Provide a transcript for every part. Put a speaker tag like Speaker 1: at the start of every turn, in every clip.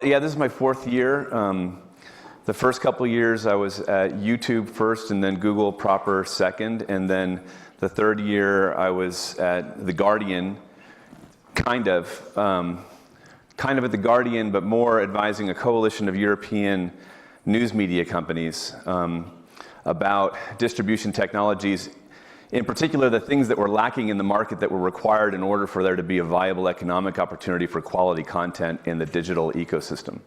Speaker 1: yeah, this is my 4th year. The first couple of years I was at YouTube first, and then Google proper second, and then the 3rd year I was at The Guardian, kind of at The Guardian, but more advising a coalition of European news media companies about distribution technologies, in particular the things that were lacking in the market that were required in order for there to be a viable economic opportunity for quality content in the digital ecosystem.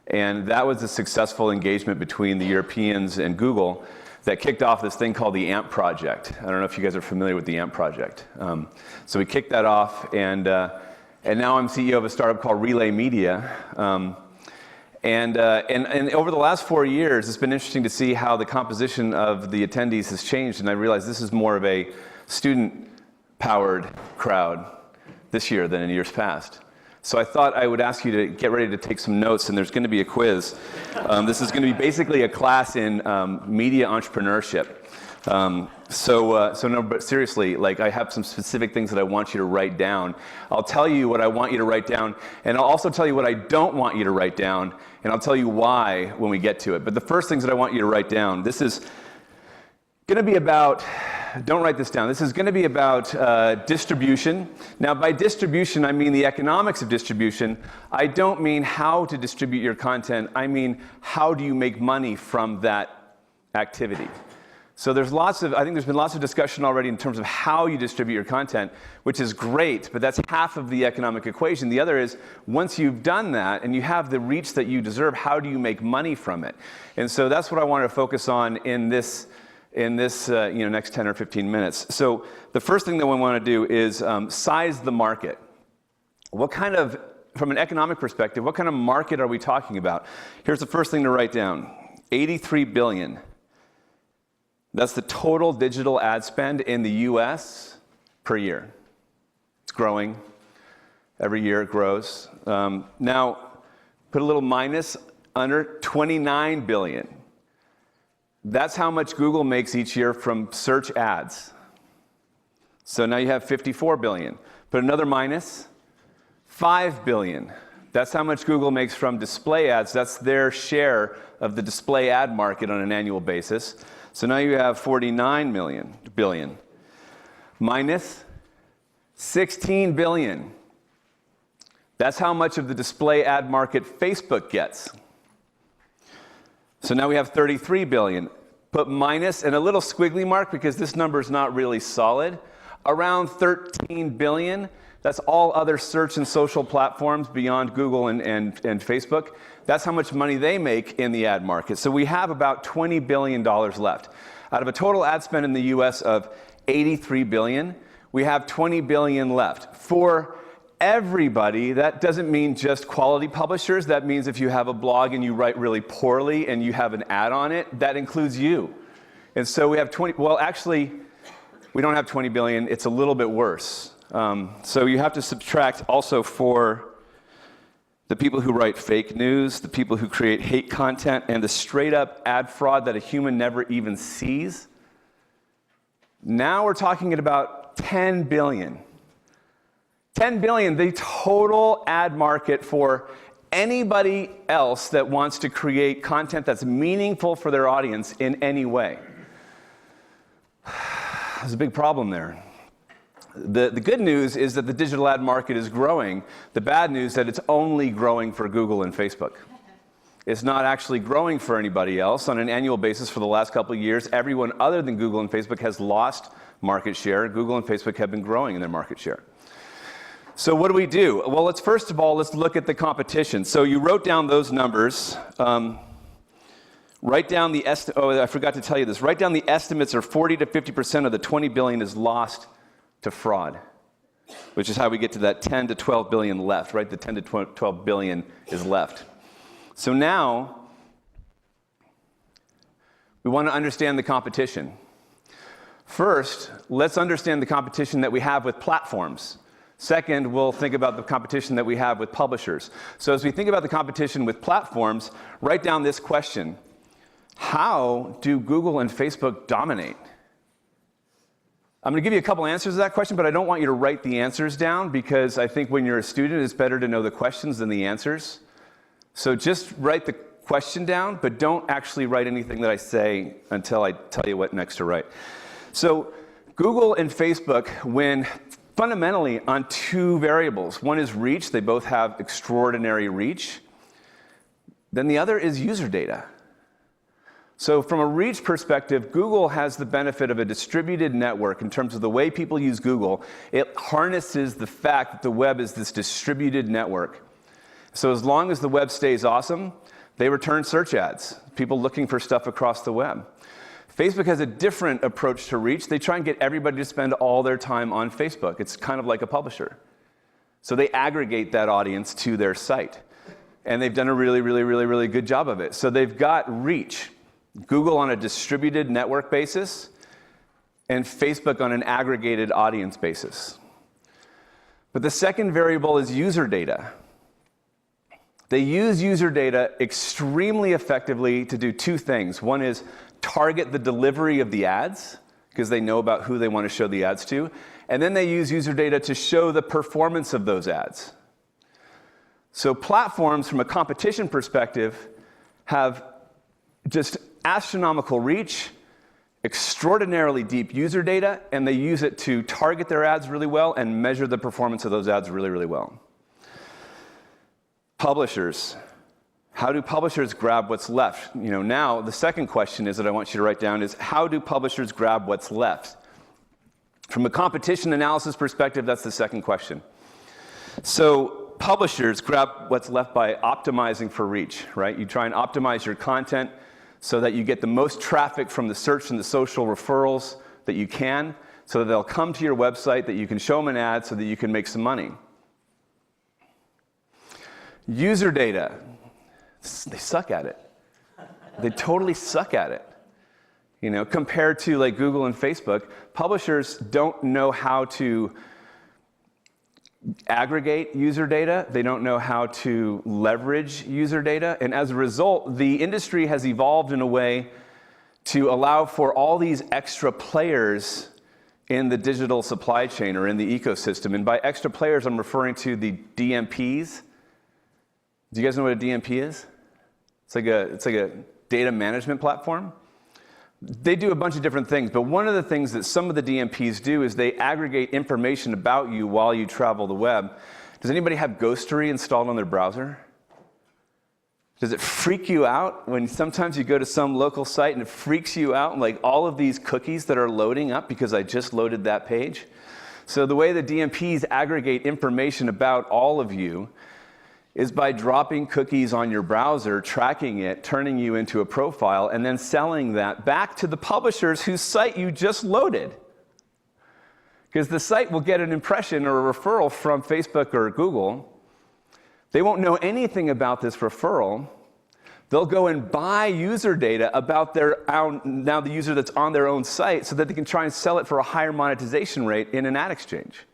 Speaker 1: And that was a successful engagement between the Europeans and Google that kicked off this thing called the AMP project. I don't know if you guys are familiar with the AMP project. So we kicked that off, and now I'm CEO of a startup called Relay Media. And over the last 4 years, it's been interesting to see how the composition of the attendees has changed, and I realized this is more of a student-powered crowd this year than in years past. So I thought I would ask you to get ready to take some notes, and there's going to be a quiz. This is going to be basically a class in media entrepreneurship. No, but seriously, like, I have some specific things that I want you to write down. I'll tell you what I want you to write down, and I'll also tell you what I don't want you to write down, and I'll tell you why when we get to it. But the first things that I want you to write down, this is going to be about, don't write this down, this is going to be about distribution. Now, by distribution, I mean the economics of distribution. I don't mean how to distribute your content. I mean, how do you make money from that activity? So I think there's been lots of discussion already in terms of how you distribute your content, which is great, but that's half of the economic equation. The other is, once you've done that and you have the reach that you deserve, how do you make money from it? And so that's what I want to focus on in this next 10 or 15 minutes. So the first thing that we want to do is size the market. From an economic perspective, what kind of market are we talking about? Here's the first thing to write down: 83 billion. That's the total digital ad spend in the US per year. It's growing. Every year it grows. Now, put a little minus under 29 billion. That's how much Google makes each year from search ads. So now you have 54 billion. Put another minus, 5 billion. That's how much Google makes from display ads. That's their share of the display ad market on an annual basis. So now you have 49 billion. Minus 16 billion. That's how much of the display ad market Facebook gets. So now we have 33 billion. Put minus and a little squiggly mark because this number is not really solid. Around 13 billion. That's all other search and social platforms beyond Google and Facebook. That's how much money they make in the ad market. So we have about $20 billion left. Out of a total ad spend in the US of 83 billion, we have 20 billion left. For everybody, that doesn't mean just quality publishers. That means if you have a blog and you write really poorly and you have an ad on it, that includes you. And so we have 20, well, actually, we don't have 20 billion. It's a little bit worse. So you have to subtract also for the people who write fake news, the people who create hate content, and the straight up ad fraud that a human never even sees. Now we're talking at about 10 billion. 10 billion, the total ad market for anybody else that wants to create content that's meaningful for their audience in any way. There's a big problem there. The good news is that the digital ad market is growing. The bad news is that it's only growing for Google and Facebook. It's not actually growing for anybody else. On an annual basis for the last couple of years, everyone other than Google and Facebook has lost market share. Google and Facebook have been growing in their market share. So what do we do? Well, first of all, let's look at the competition. So you wrote down those numbers. Write down the I forgot to tell you this. Write down the estimates are 40 to 50% of the 20 billion is lost to fraud, which is how we get to that 10 to 12 billion left, right? The 10 to 12 billion is left. So now, we want to understand the competition. First, let's understand the competition that we have with platforms. Second, we'll think about the competition that we have with publishers. So as we think about the competition with platforms, write down this question: how do Google and Facebook dominate? I'm going to give you a couple answers to that question, but I don't want you to write the answers down because I think when you're a student, it's better to know the questions than the answers. So just write the question down, but don't actually write anything that I say until I tell you what next to write. So Google and Facebook win fundamentally on two variables. One is reach. They both have extraordinary reach. Then the other is user data. So from a reach perspective, Google has the benefit of a distributed network in terms of the way people use Google. It harnesses the fact that the web is this distributed network. So as long as the web stays awesome, they return search ads, people looking for stuff across the web. Facebook has a different approach to reach. They try and get everybody to spend all their time on Facebook. It's kind of like a publisher. So they aggregate that audience to their site. And they've done a really good job of it. So they've got reach. Google on a distributed network basis, and Facebook on an aggregated audience basis. But the second variable is user data. They use user data extremely effectively to do two things. One is target the delivery of the ads, because they know about who they want to show the ads to. And then they use user data to show the performance of those ads. So platforms, from a competition perspective, have just astronomical reach, extraordinarily deep user data, and they use it to target their ads really well and measure the performance of those ads really well. Publishers. How do publishers grab what's left? Now the second question is that I want you to write down is, how do publishers grab what's left? From a competition analysis perspective, that's the second question. So publishers grab what's left by optimizing for reach, right? You try and optimize your content so that you get the most traffic from the search and the social referrals that you can, so that they'll come to your website, that you can show them an ad so that you can make some money. User data. They suck at it. They totally suck at it. Compared to like Google and Facebook, publishers don't know how to aggregate user data. They don't know how to leverage user data. And as a result, the industry has evolved in a way to allow for all these extra players in the digital supply chain or in the ecosystem. And by extra players, I'm referring to the DMPs. Do you guys know what a DMP is? It's like a data management platform. They do a bunch of different things, but one of the things that some of the DMPs do is they aggregate information about you while you travel the web. Does anybody have Ghostery installed on their browser? Does it freak you out when sometimes you go to some local site and it freaks you out, like all of these cookies that are loading up because I just loaded that page? So the way the DMPs aggregate information about all of you is by dropping cookies on your browser, tracking it, turning you into a profile, and then selling that back to the publishers whose site you just loaded. Because the site will get an impression or a referral from Facebook or Google. They won't know anything about this referral. They'll go and buy user data about their own, now the user that's on their own site, so that they can try and sell it for a higher monetization rate in an ad exchange.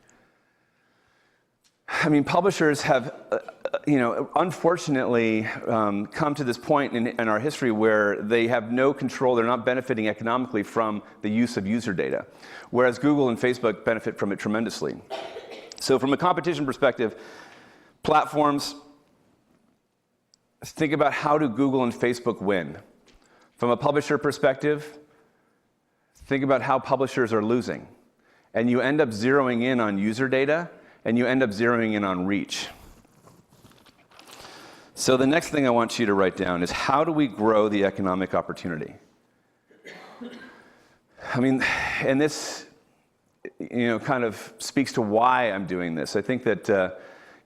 Speaker 1: I mean, publishers have, unfortunately, come to this point in our history where they have no control. They're not benefiting economically from the use of user data, whereas Google and Facebook benefit from it tremendously. So from a competition perspective, platforms, think about how do Google and Facebook win. From a publisher perspective, think about how publishers are losing. And you end up zeroing in on user data, and you end up zeroing in on reach. So the next thing I want you to write down is, how do we grow the economic opportunity? I mean, and this, kind of speaks to why I'm doing this. I think that,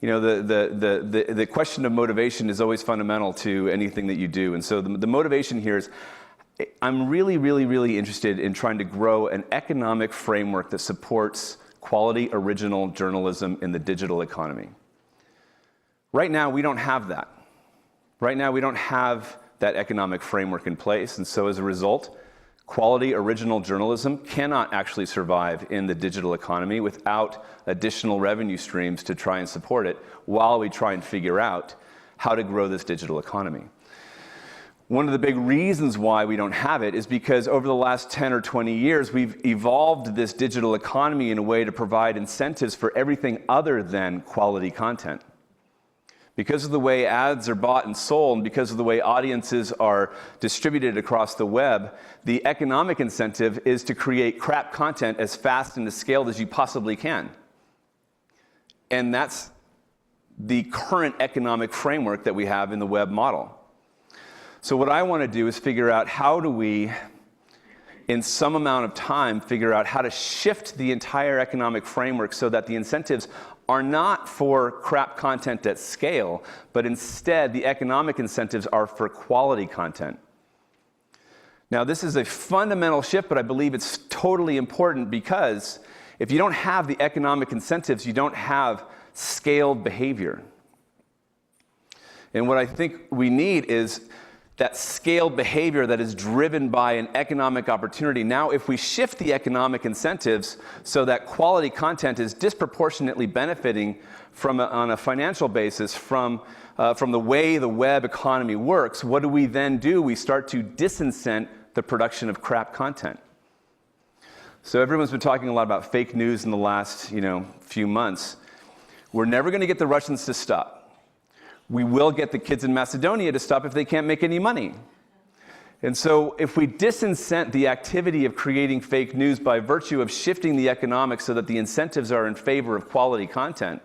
Speaker 1: the question of motivation is always fundamental to anything that you do. And so the motivation here is, I'm really interested in trying to grow an economic framework that supports quality original journalism in the digital economy. Right now, we don't have that. Right now, we don't have that economic framework in place, and so as a result, quality original journalism cannot actually survive in the digital economy without additional revenue streams to try and support it while we try and figure out how to grow this digital economy. One of the big reasons why we don't have it is because over the last 10 or 20 years, we've evolved this digital economy in a way to provide incentives for everything other than quality content. Because of the way ads are bought and sold, and because of the way audiences are distributed across the web, the economic incentive is to create crap content as fast and as scaled as you possibly can. And that's the current economic framework that we have in the web model. So what I want to do is figure out how do we, in some amount of time, figure out how to shift the entire economic framework so that the incentives are not for crap content at scale, but instead the economic incentives are for quality content. Now, this is a fundamental shift, but I believe it's totally important because if you don't have the economic incentives, you don't have scaled behavior. And what I think we need is that scaled behavior that is driven by an economic opportunity. Now, if we shift the economic incentives so that quality content is disproportionately benefiting on a financial basis from the way the web economy works, what do we then do? We start to disincent the production of crap content. So everyone's been talking a lot about fake news in the last few months. We're never going to get the Russians to stop. We will get the kids in Macedonia to stop if they can't make any money. And so if we disincent the activity of creating fake news by virtue of shifting the economics so that the incentives are in favor of quality content,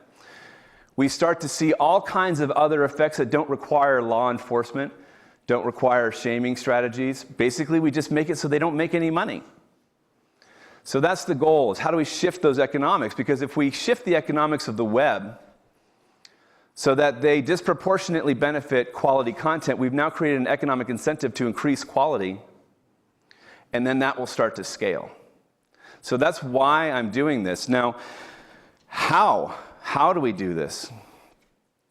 Speaker 1: we start to see all kinds of other effects that don't require law enforcement, don't require shaming strategies. Basically, we just make it so they don't make any money. So that's the goal, is how do we shift those economics? Because if we shift the economics of the web so that they disproportionately benefit quality content, we've now created an economic incentive to increase quality, and then that will start to scale. So that's why I'm doing this. Now, how do we do this?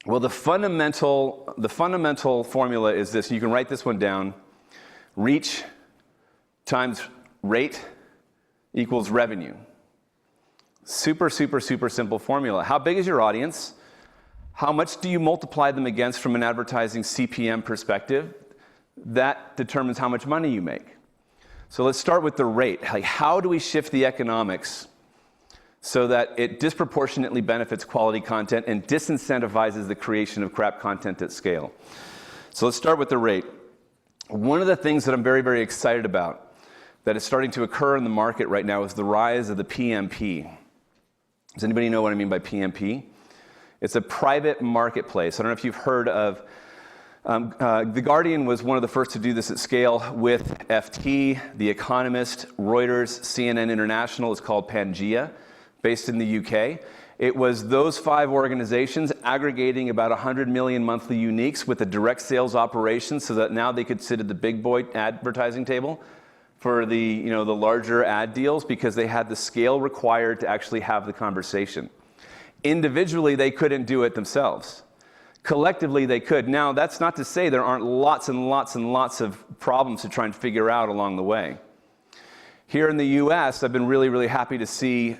Speaker 1: Well, the fundamental formula is this. You can write this one down. Reach times rate equals revenue. Super, super, super simple formula. How big is your audience? How much do you multiply them against from an advertising CPM perspective? That determines how much money you make. So let's start with the rate. Like, how do we shift the economics so that it disproportionately benefits quality content and disincentivizes the creation of crap content at scale? So let's start with the rate. One of the things that I'm very, very excited about that is starting to occur in the market right now is the rise of the PMP. Does anybody know what I mean by PMP? It's a private marketplace. I don't know if you've heard of, The Guardian was one of the first to do this at scale with FT, The Economist, Reuters, CNN International. It's called Pangea, based in the UK. It was those 5 organizations aggregating about 100 million monthly uniques with a direct sales operation so that now they could sit at the big boy advertising table for the larger ad deals because they had the scale required to actually have the conversation. Individually, they couldn't do it themselves. Collectively, they could. Now, that's not to say there aren't lots and lots and lots of problems to try and figure out along the way. Here in the US, I've been really, really happy to see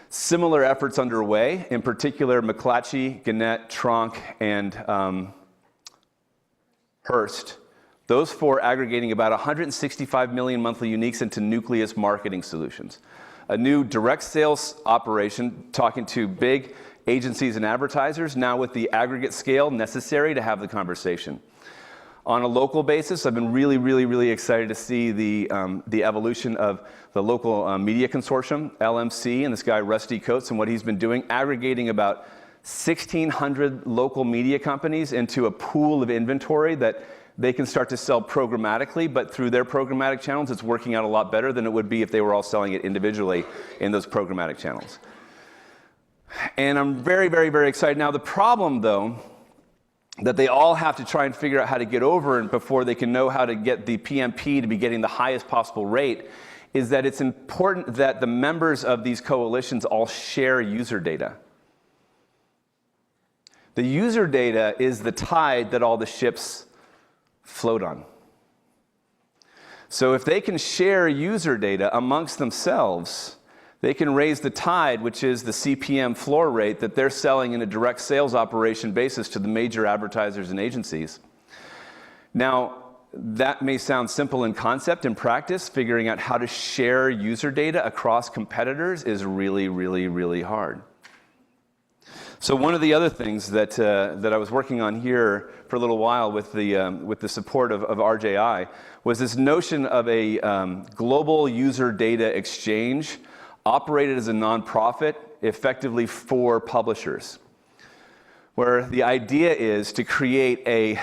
Speaker 1: similar efforts underway, in particular McClatchy, Gannett, Tronk, and Hearst. Those 4 aggregating about 165 million monthly uniques into Nucleus marketing solutions. A new direct sales operation talking to big agencies and advertisers, now with the aggregate scale necessary to have the conversation. On a local basis, I've been really, really, really excited to see the evolution of the local media consortium, LMC, and this guy, Rusty Coates, and what he's been doing, aggregating about 1,600 local media companies into a pool of inventory that they can start to sell programmatically, but through their programmatic channels, it's working out a lot better than it would be if they were all selling it individually in those programmatic channels. And I'm very, very, very excited. Now, the problem, though, that they all have to try and figure out how to get over and before they can know how to get the PMP to be getting the highest possible rate is that it's important that the members of these coalitions all share user data. The user data is the tide that all the ships float on. So if they can share user data amongst themselves, they can raise the tide, which is the CPM floor rate that they're selling in a direct sales operation basis to the major advertisers and agencies. Now, that may sound simple in concept. In practice, figuring out how to share user data across competitors is really, really, really hard. So one of the other things that I was working on here for a little while with the support of RJI was this notion of a global user data exchange operated as a nonprofit, effectively for publishers, where the idea is to create a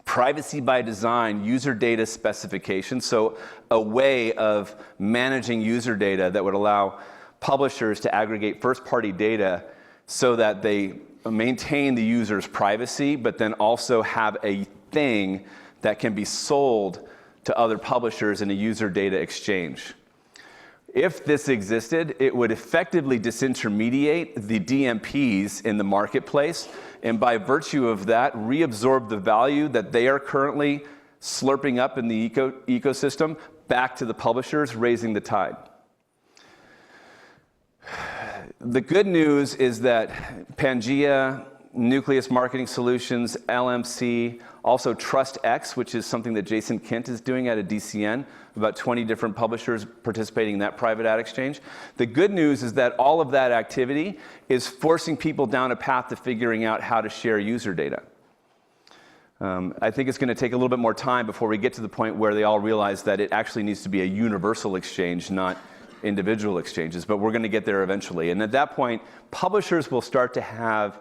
Speaker 1: privacy by design user data specification, so a way of managing user data that would allow publishers to aggregate first-party data so that they maintain the user's privacy, but then also have a thing that can be sold to other publishers in a user data exchange. If this existed, it would effectively disintermediate the DMPs in the marketplace, and by virtue of that, reabsorb the value that they are currently slurping up in the ecosystem back to the publishers, raising the tide. The good news is that Pangea, Nucleus Marketing Solutions, LMC, also TrustX, which is something that Jason Kent is doing out of DCN, about 20 different publishers participating in that private ad exchange. The good news is that all of that activity is forcing people down a path to figuring out how to share user data. I think it's going to take a little bit more time before we get to the point where they all realize that it actually needs to be a universal exchange, not individual exchanges, but we're going to get there eventually. And at that point, publishers will start to have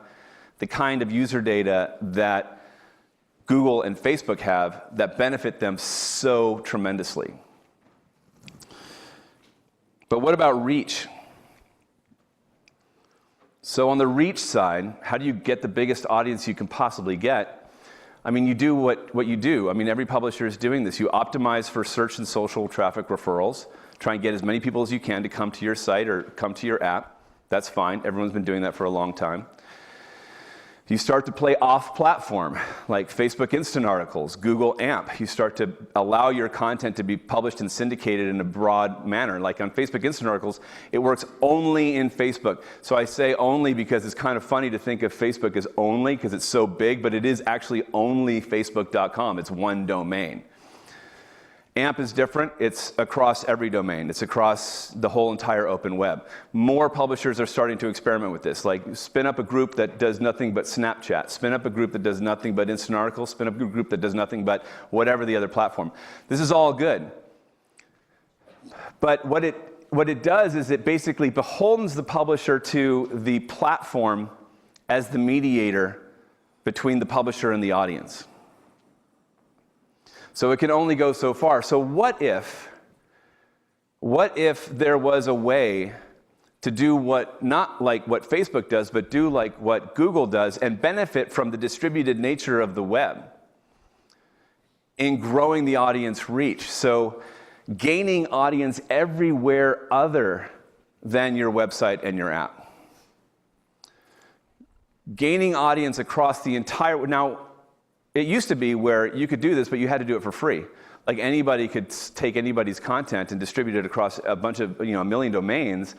Speaker 1: the kind of user data that Google and Facebook have that benefit them so tremendously. But what about reach? So on the reach side, how do you get the biggest audience you can possibly get? I mean, you do what you do. I mean, every publisher is doing this. You optimize for search and social traffic referrals. Try and get as many people as you can to come to your site or come to your app. That's fine. Everyone's been doing that for a long time. You start to play off-platform, like Facebook Instant Articles, Google AMP. You start to allow your content to be published and syndicated in a broad manner. Like on Facebook Instant Articles, it works only in Facebook. So I say only because it's kind of funny to think of Facebook as only because it's so big, but it is actually only facebook.com. It's one domain. AMP is different. It's across every domain. It's across the whole entire open web. More publishers are starting to experiment with this, like spin up a group that does nothing but Snapchat, spin up a group that does nothing but Instant Articles, spin up a group that does nothing but whatever the other platform. This is all good. But what it does is it basically beholdens the publisher to the platform as the mediator between the publisher and the audience. So it can only go so far. So what if there was a way to do not like what Facebook does, but do like what Google does and benefit from the distributed nature of the web in growing the audience reach? So gaining audience everywhere other than your website and your app. Gaining audience across the entire, now, it used to be where you could do this, but you had to do it for free. Like anybody could take anybody's content and distribute it across a bunch of, a million domains,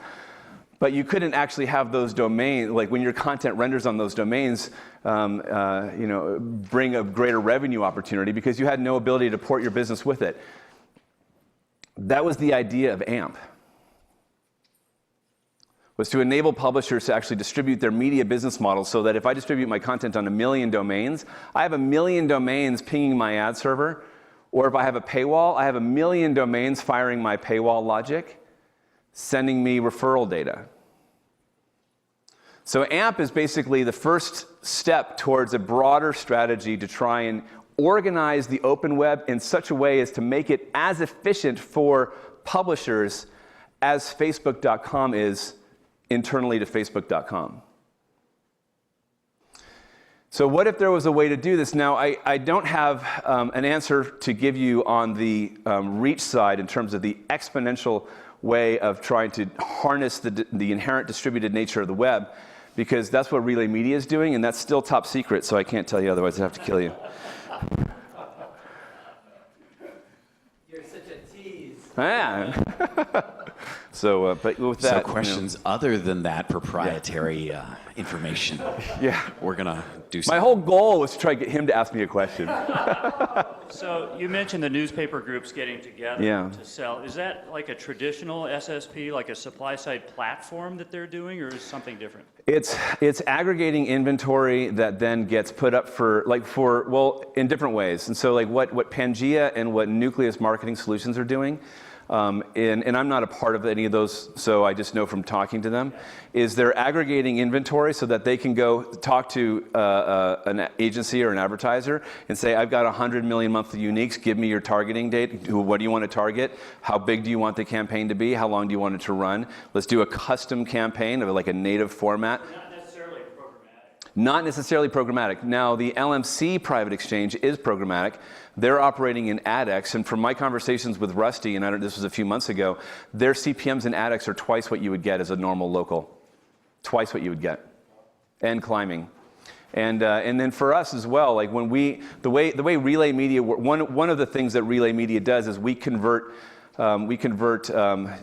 Speaker 1: but you couldn't actually have those domains, like when your content renders on those domains, bring a greater revenue opportunity because you had no ability to port your business with it. That was the idea of AMP. Was to enable publishers to actually distribute their media business models so that if I distribute my content on 1 million domains, I have 1 million domains pinging my ad server, or if I have a paywall, I have 1 million domains firing my paywall logic, sending me referral data. So AMP is basically the first step towards a broader strategy to try and organize the open web in such a way as to make it as efficient for publishers as Facebook.com is internally to Facebook.com. So what if there was a way to do this? Now, I don't have an answer to give you on the reach side in terms of the exponential way of trying to harness the inherent distributed nature of the web, because that's what Relay Media is doing, and that's still top secret, so I can't tell you, otherwise I'd have to kill you.
Speaker 2: You're such a tease.
Speaker 1: Yeah. So, but with that,
Speaker 2: so questions other than that proprietary information.
Speaker 1: Yeah.
Speaker 2: We're going to do something.
Speaker 1: My whole goal was to try to get him to ask me a question.
Speaker 3: So you mentioned the newspaper groups getting together to sell. Is that like a traditional SSP, like a supply-side platform that they're doing, or is it something different?
Speaker 1: It's aggregating inventory that then gets put up in different ways. And so like what Pangea and what Nucleus Marketing Solutions are doing, and I'm not a part of any of those, so I just know from talking to them, is they're aggregating inventory so that they can go talk to an agency or an advertiser and say, I've got 100 million monthly uniques, give me your targeting date, what do you want to target, how big do you want the campaign to be, how long do you want it to run, let's do a custom campaign of like a native format. Not necessarily programmatic. Now, the LMC private exchange is programmatic. They're operating in AdX, and from my conversations with Rusty, and this was a few months ago, their CPMs in AdX are twice what you would get as a normal local. Twice what you would get, and climbing. And then for us as well, like when the way Relay Media, one of the things that Relay Media does is we convert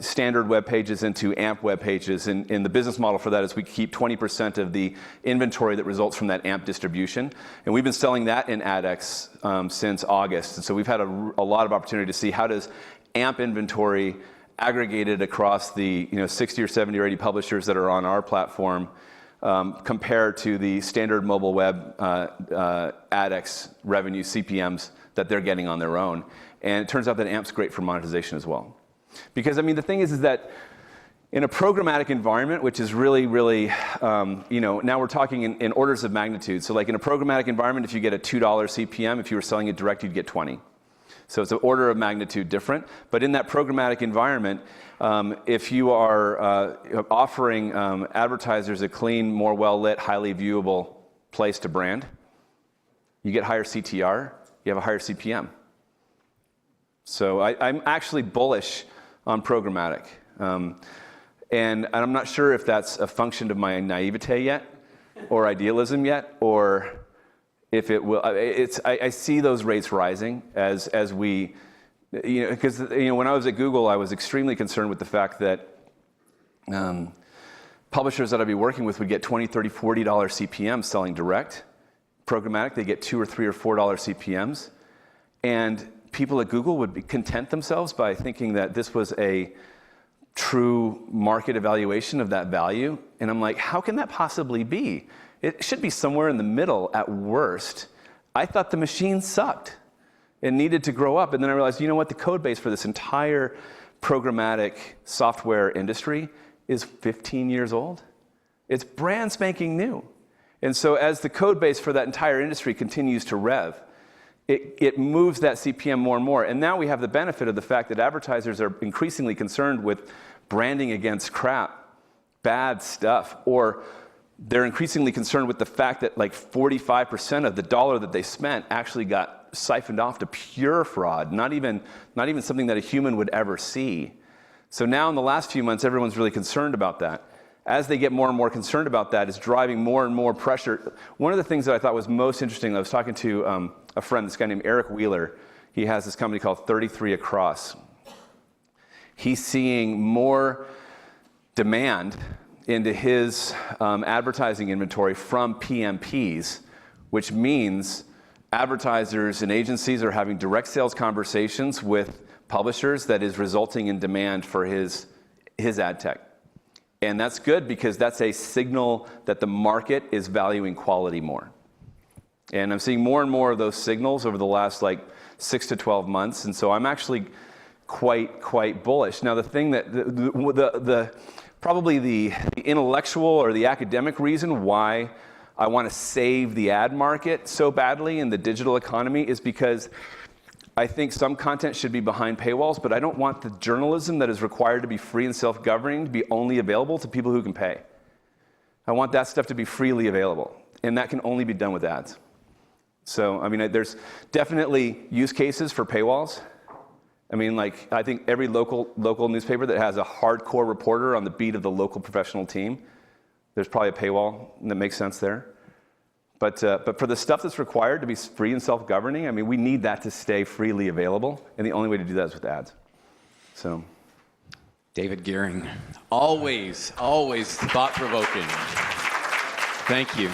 Speaker 1: standard web pages into AMP web pages, and the business model for that is we keep 20% of the inventory that results from that AMP distribution, and we've been selling that in AdX since August, and so we've had a lot of opportunity to see how does AMP inventory aggregated across the 60 or 70 or 80 publishers that are on our platform compared to the standard mobile web AdX revenue CPMs that they're getting on their own. And it turns out that AMP's great for monetization as well. Because, I mean, the thing is that in a programmatic environment, which is really, now we're talking in orders of magnitude. So like in a programmatic environment, if you get a $2 CPM, if you were selling it direct, you'd get 20. So it's an order of magnitude different. But in that programmatic environment, if you are offering advertisers a clean, more well-lit, highly viewable place to brand, you get higher CTR, you have a higher CPM. So I'm actually bullish on programmatic. And I'm not sure if that's a function of my naivete yet, or idealism yet, or if it will. I see those rates rising as we, because when I was at Google, I was extremely concerned with the fact that publishers that I'd be working with would get $20, $30, $40 CPMs selling direct. Programmatic, they get $2 or $3 or $4 CPMs. And people at Google would content themselves by thinking that this was a true market evaluation of that value. And I'm like, how can that possibly be? It should be somewhere in the middle at worst. I thought the machine sucked and needed to grow up. And then I realized, you know what, the code base for this entire programmatic software industry is 15 years old. It's brand spanking new. And so as the code base for that entire industry continues to rev, it moves that CPM more and more. And now we have the benefit of the fact that advertisers are increasingly concerned with branding against crap, bad stuff, or they're increasingly concerned with the fact that like 45% of the dollar that they spent actually got siphoned off to pure fraud, not even something that a human would ever see. So now in the last few months, everyone's really concerned about that. As they get more and more concerned about that, it's driving more and more pressure. One of the things that I thought was most interesting, I was talking to a friend, this guy named Eric Wheeler. He has this company called 33 Across. He's seeing more demand into his advertising inventory from PMPs, which means advertisers and agencies are having direct sales conversations with publishers that is resulting in demand for his ad tech. And that's good because that's a signal that the market is valuing quality more. And I'm seeing more and more of those signals over the last 6 to 12 months. And so I'm actually quite bullish. Now the thing that, probably the intellectual or the academic reason why I want to save the ad market so badly in the digital economy is because I think some content should be behind paywalls, but I don't want the journalism that is required to be free and self-governing to be only available to people who can pay. I want that stuff to be freely available, and that can only be done with ads. So, I mean, there's definitely use cases for paywalls. I mean, I think every local newspaper that has a hardcore reporter on the beat of the local professional team, there's probably a paywall that makes sense there. But for the stuff that's required to be free and self-governing, I mean, we need that to stay freely available, and the only way to do that is with ads. So,
Speaker 2: David Gehring, always thought-provoking. Thank you.